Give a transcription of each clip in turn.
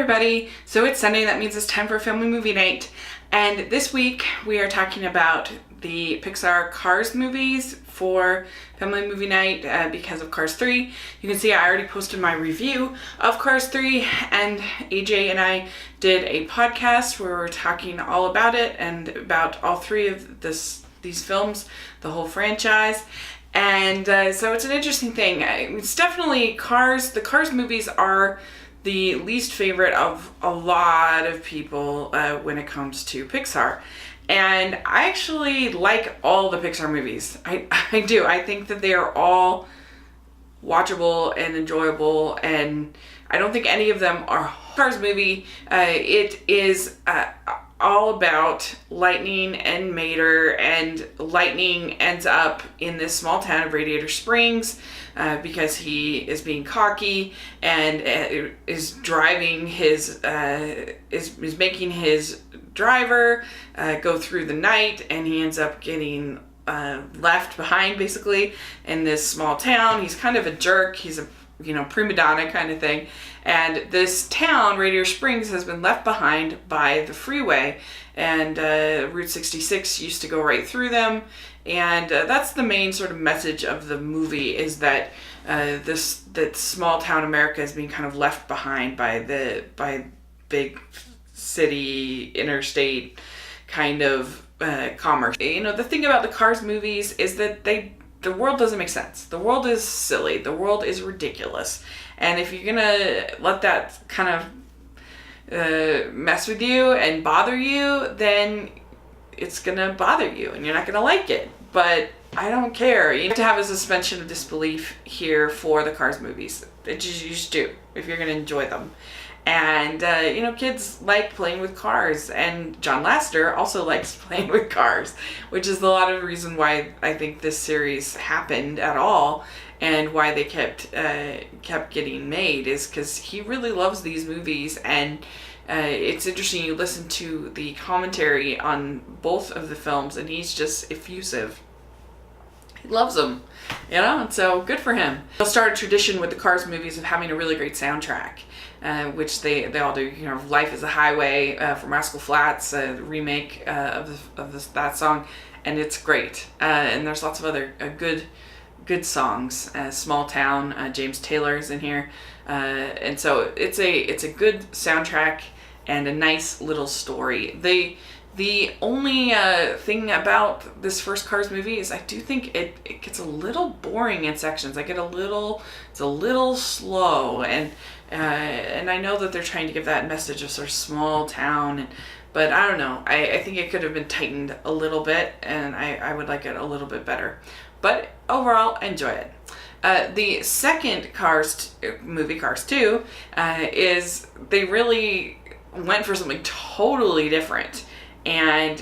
everybody. So it's Sunday, that means it's time for family movie night. And this week we are talking about the Pixar Cars movies for family movie night because of Cars 3. You can see I already posted my review of Cars 3, and AJ and I did a podcast where we're talking all about it and about all three of these films, the whole franchise. And so it's an interesting thing. It's definitely Cars. The Cars movies are the least favorite of a lot of people when it comes to Pixar. And I actually like all the Pixar movies. I do. I think that they are all watchable and enjoyable, and I don't think any of them are Cars movie. It is all about Lightning and Mater, and Lightning ends up in this small town of Radiator Springs because he is being cocky and is driving his is making his driver go through the night, and he ends up getting left behind basically in this small town. He's kind of a jerk. He's a prima donna kind of thing. And this town, Radiator Springs, has been left behind by the freeway, and Route 66 used to go right through them. And that's the main sort of message of the movie, is that that small town America is being kind of left behind by big city, interstate kind of commerce. The thing about the Cars movies is that the world doesn't make sense. The world is silly. The world is ridiculous. And if you're gonna let that kind of mess with you and bother you, then it's gonna bother you and you're not gonna like it. But I don't care. You have to have a suspension of disbelief here for the Cars movies. You just do, if you're gonna enjoy them. And, kids like playing with cars, and John Lasseter also likes playing with cars, which is a lot of the reason why I think this series happened at all, and why they kept getting made, is because he really loves these movies. And it's interesting, you listen to the commentary on both of the films, and he's just effusive. He loves them, and so good for him. They'll start a tradition with the Cars movies of having a really great soundtrack. Which they all do. Life is a Highway from Rascal Flatts, a remake of that song, and it's great. And there's lots of other good songs. Small Town, James Taylor's in here, and so it's a good soundtrack and a nice little story. The only thing about this first Cars movie is I do think it gets a little boring in sections. It's a little slow, and I know that they're trying to give that message of sort of small town, but I don't know. I think it could have been tightened a little bit, and I would like it a little bit better. But overall, enjoy it. The second Cars movie, Cars 2, is they really went for something totally different. And,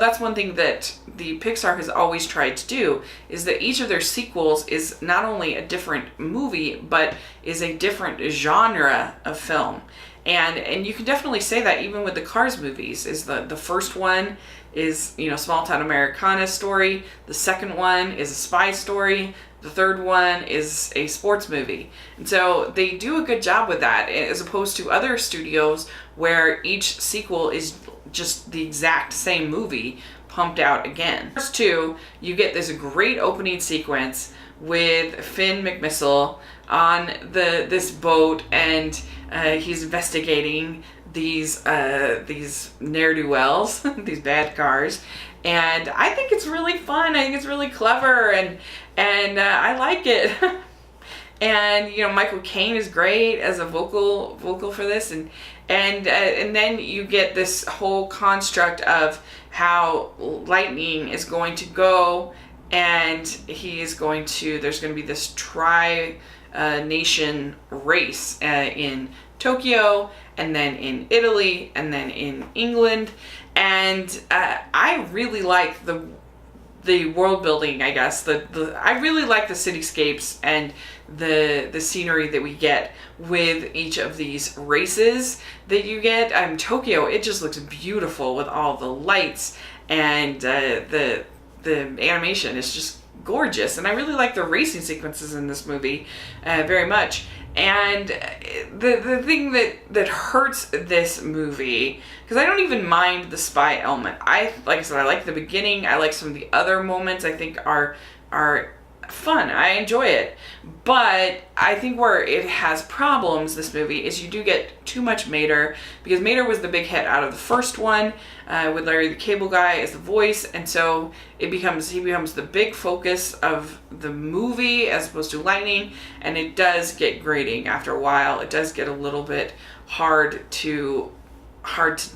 that's one thing that the Pixar has always tried to do, is that each of their sequels is not only a different movie, but is a different genre of film. And you can definitely say that even with the Cars movies, is the first one is, small town Americana story. The second one is a spy story. The third one is a sports movie. And so they do a good job with that, as opposed to other studios where each sequel is just the exact same movie pumped out again. First two, you get this great opening sequence with Finn McMissile on this boat, and he's investigating these ne'er-do-wells, these bad cars. And I think it's really fun. I think it's really clever, and I like it. And Michael Caine is great as a vocal for this, and then you get this whole construct of how Lightning is going to go, and there's going to be this tri-nation race in Tokyo, and then in Italy, and then in England. And I really like the world building, I guess. I really like the cityscapes and the scenery that we get with each of these races that you get. Tokyo, it just looks beautiful with all the lights, and the animation is just gorgeous. And I really like the racing sequences in this movie very much. And the thing that hurts this movie, because I don't even mind the spy element. Like I said, I like the beginning. I like some of the other moments. I think are fun. I enjoy it. But I think where it has problems, this movie, is you do get too much Mater, because Mater was the big hit out of the first one, with Larry the Cable Guy as the voice, and so he becomes the big focus of the movie as opposed to Lightning, and it does get grating after a while. It does get a little bit hard to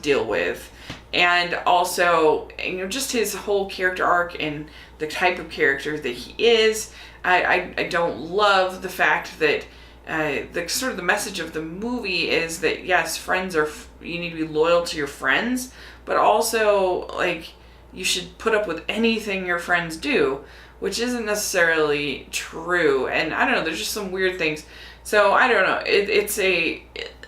deal with. And also, just his whole character arc and the type of character that he is. I don't love the fact that the sort of the message of the movie is that, yes, friends you need to be loyal to your friends, but also, like, you should put up with anything your friends do, which isn't necessarily true. And I don't know, there's just some weird things. So I don't know,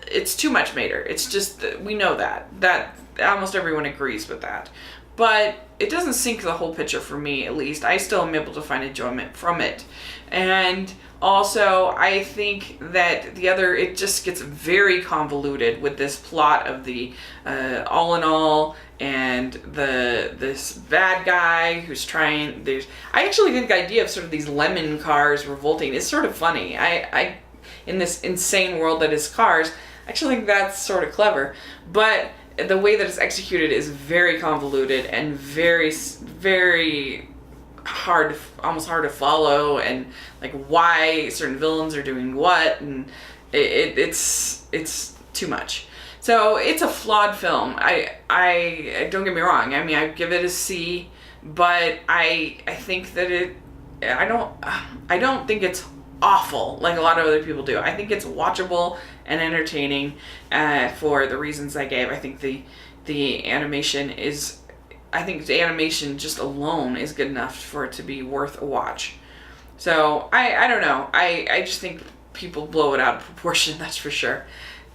it's too much Mater. It's just, we know that almost everyone agrees with that. But it doesn't sink the whole picture for me, at least. I still am able to find enjoyment from it. And also, I think that it just gets very convoluted with this plot of the all in all, and this bad guy who's trying. I actually think the idea of sort of these lemon cars revolting is sort of funny. I in this insane world that is Cars, I actually think that's sort of clever. But the way that it's executed is very convoluted and very, very hard, almost hard to follow, and like why certain villains are doing what, and it's too much. So it's a flawed film. I don't get me wrong. I mean, I give it a C, but I think that I don't think it's awful like a lot of other people do. I think it's watchable and entertaining for the reasons I gave. I think the animation just alone is good enough for it to be worth a watch. So I don't know. I just think people blow it out of proportion, that's for sure.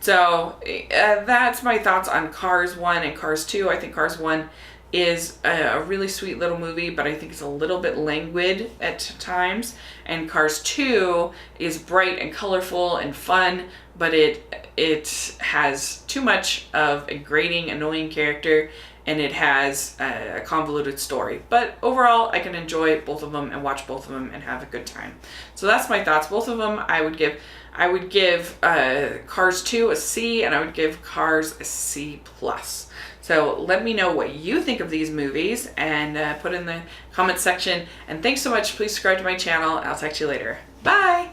So that's my thoughts on Cars 1 and Cars 2. I think Cars 1 is a really sweet little movie, but I think it's a little bit languid at times. And Cars 2 is bright and colorful and fun, but it has too much of a grating, annoying character, and it has a convoluted story. But overall, I can enjoy both of them and watch both of them and have a good time. So that's my thoughts. Both of them, I would give Cars 2 a C, and I would give Cars a C+. So let me know what you think of these movies, and put in the comment section. And thanks so much. Please subscribe to my channel. I'll talk to you later. Bye!